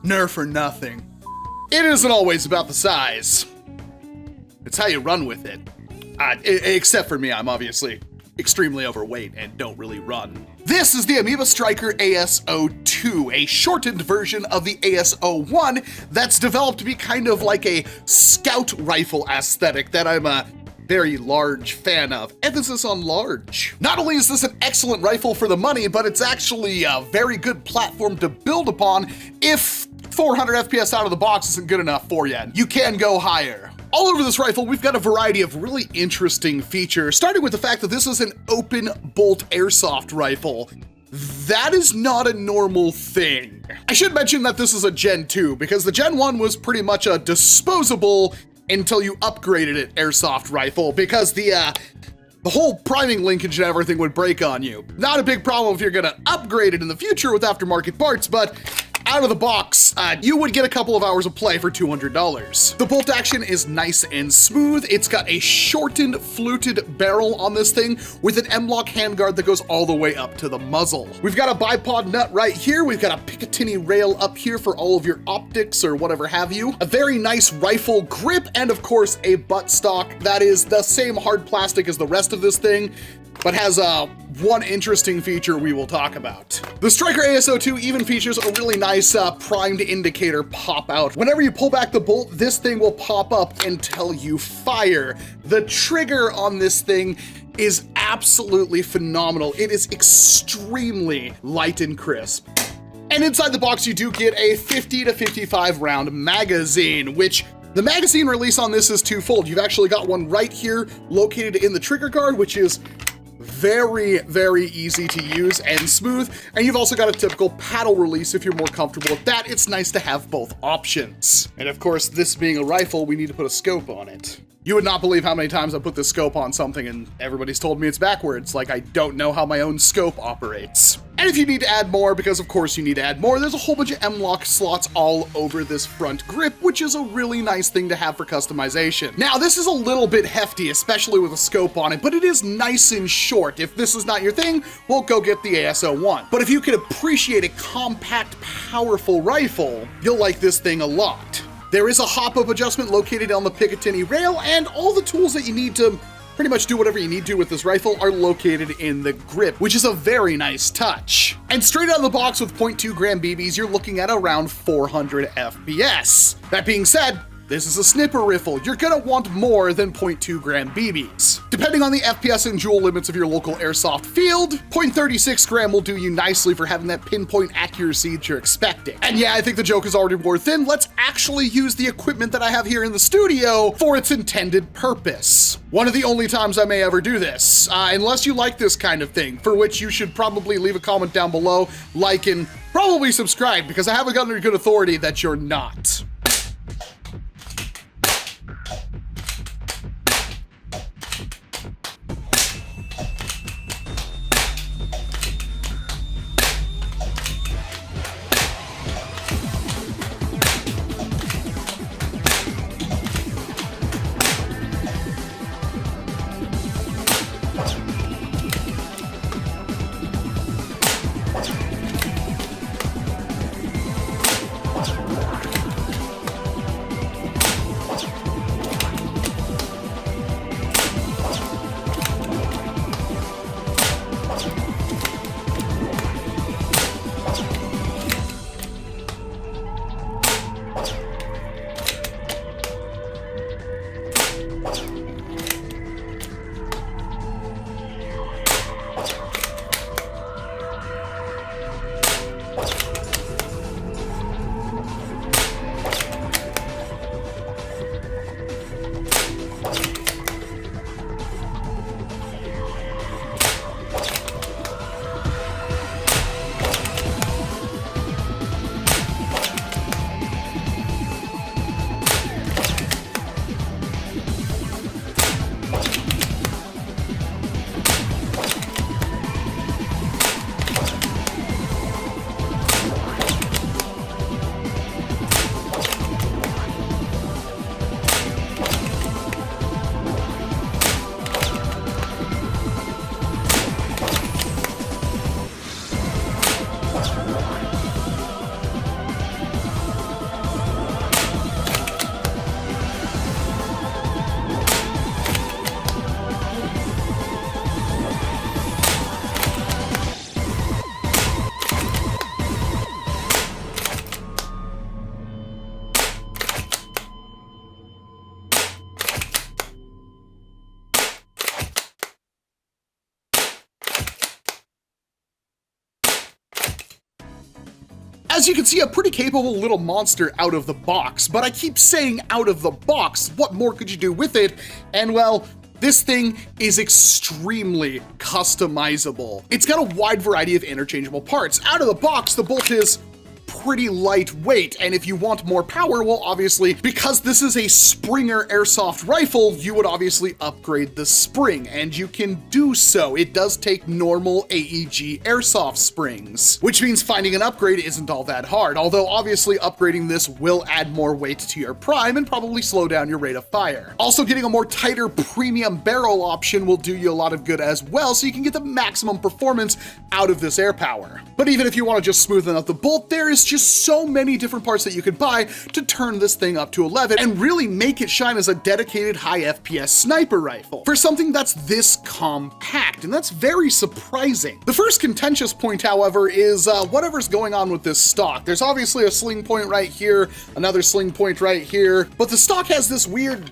Nerf or nothing. It isn't always about the size. It's how you run with it. Except for me, I'm obviously extremely overweight and don't really run. This is the AMOEBA Striker AS02, a shortened version of the AS01 that's developed to be kind of like a scout rifle aesthetic that I'm a very large fan of. Emphasis on large. Not only is this an excellent rifle for the money, but it's actually a very good platform to build upon if 400 FPS out of the box isn't good enough for you. You can go higher. All over this rifle, we've got a variety of really interesting features, starting with the fact that this is an open bolt airsoft rifle. That is not a normal thing. I should mention that this is a Gen 2, because the Gen 1 was pretty much a disposable until you upgraded it airsoft rifle, because the whole priming linkage and everything would break on you. Not a big problem if you're gonna upgrade it in the future with aftermarket parts, but out of the box, you would get a couple of hours of play for $200. The bolt action is nice and smooth. It's got a shortened fluted barrel on this thing with an M-lock handguard that goes all the way up to the muzzle. We've got a bipod nut right here. We've got a Picatinny rail up here for all of your optics or whatever have you. A very nice rifle grip, and of course a buttstock that is the same hard plastic as the rest of this thing, but has one interesting feature we will talk about. The Striker AS02 even features a really nice primed indicator pop out. Whenever you pull back the bolt, this thing will pop up until you fire. The trigger on this thing is absolutely phenomenal. It is extremely light and crisp. And inside the box, you do get a 50 to 55 round magazine, which the magazine release on this is twofold. You've actually got one right here located in the trigger guard, which is very, very easy to use and smooth. And you've also got a typical paddle release if you're more comfortable with that. It's nice to have both options. And of course, this being a rifle, we need to put a scope on it. You would not believe how many times I put this scope on something and everybody's told me it's backwards, like I don't know how my own scope operates. And if you need to add more, because of course you need to add more, there's a whole bunch of M-lock slots all over this front grip, which is a really nice thing to have for customization. Now, this is a little bit hefty, especially with a scope on it, but it is nice and short. If this is not your thing, well, go get the AS01. But if you can appreciate a compact, powerful rifle, you'll like this thing a lot. There is a hop-up adjustment located on the Picatinny rail, and all the tools that you need to pretty much do whatever you need to with this rifle are located in the grip, which is a very nice touch. And straight out of the box with 0.2 gram BBs, you're looking at around 400 FPS. That being said, this is a snipper rifle. You're gonna want more than 0.2 gram BBs. Depending on the FPS and joule limits of your local airsoft field, 0.36 gram will do you nicely for having that pinpoint accuracy that you're expecting. And yeah, I think the joke is already wore thin. Let's actually use the equipment that I have here in the studio for its intended purpose. One of the only times I may ever do this, unless you like this kind of thing, for which you should probably leave a comment down below, like, and probably subscribe, because I haven't gotten a good authority that you're not. As you can see, a pretty capable little monster out of the box, but I keep saying out of the box. What more could you do with it? And well, this thing is extremely customizable. It's got a wide variety of interchangeable parts. Out of the box, the bolt is pretty lightweight, and if you want more power, well, obviously, because this is a Springer airsoft rifle, you would obviously upgrade the spring, and you can do so. It does take normal AEG airsoft springs, which means finding an upgrade isn't all that hard, although obviously upgrading this will add more weight to your prime and probably slow down your rate of fire. Also, getting a more tighter premium barrel option will do you a lot of good as well, so you can get the maximum performance out of this air power. But even if you want to just smoothen out the bolt, there is just so many different parts that you could buy to turn this thing up to 11 and really make it shine as a dedicated high FPS sniper rifle for something that's this compact, and that's very surprising. The first contentious point, however, is whatever's going on with this stock. There's obviously a sling point right here, another sling point right here, but the stock has this weird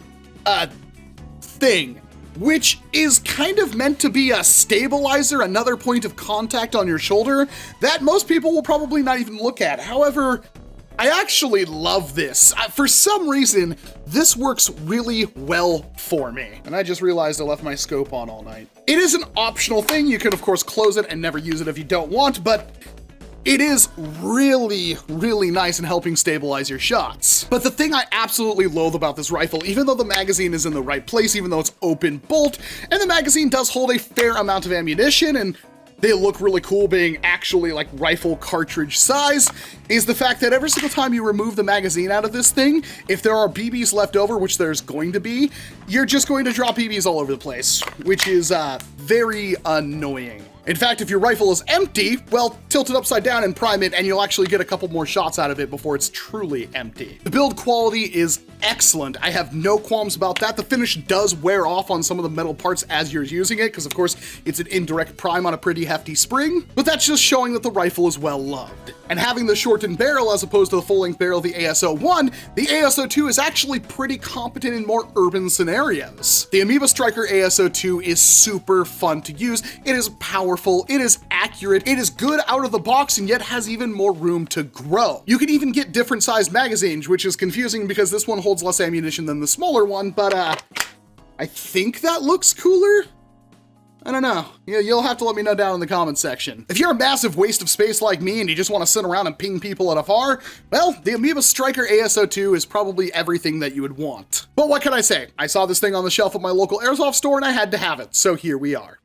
thing, which is kind of meant to be a stabilizer, another point of contact on your shoulder that most people will probably not even look at. However, I actually love this. For some reason, this works really well for me. And I just realized I left my scope on all night. It is an optional thing. You can, of course, close it and never use it if you don't want, but it is really, really nice in helping stabilize your shots. But the thing I absolutely loathe about this rifle, even though the magazine is in the right place, even though it's open bolt, and the magazine does hold a fair amount of ammunition, and they look really cool being actually like rifle cartridge size, is the fact that every single time you remove the magazine out of this thing, if there are BBs left over, which there's going to be, you're just going to drop BBs all over the place, which is very annoying. In fact, if your rifle is empty, well, tilt it upside down and prime it, and you'll actually get a couple more shots out of it before it's truly empty. The build quality is excellent. I have no qualms about that. The finish does wear off on some of the metal parts as you're using it, because of course, it's an indirect prime on a pretty hefty spring, but that's just showing that the rifle is well loved. And having the shortened barrel as opposed to the full-length barrel of the ASO1, the ASO2 is actually pretty competent in more urban scenarios. The AMOEBA Striker ASO2 is super fun to use. It is powerful, it is accurate, it is good out of the box, and yet has even more room to grow. You can even get different sized magazines, which is confusing because this one holds less ammunition than the smaller one, but I think that looks cooler? I don't know. You'll have to let me know down in the comments section. If you're a massive waste of space like me and you just want to sit around and ping people at afar, well, the AMOEBA Striker ASO2 is probably everything that you would want. But what can I say? I saw this thing on the shelf at my local airsoft store and I had to have it, so here we are.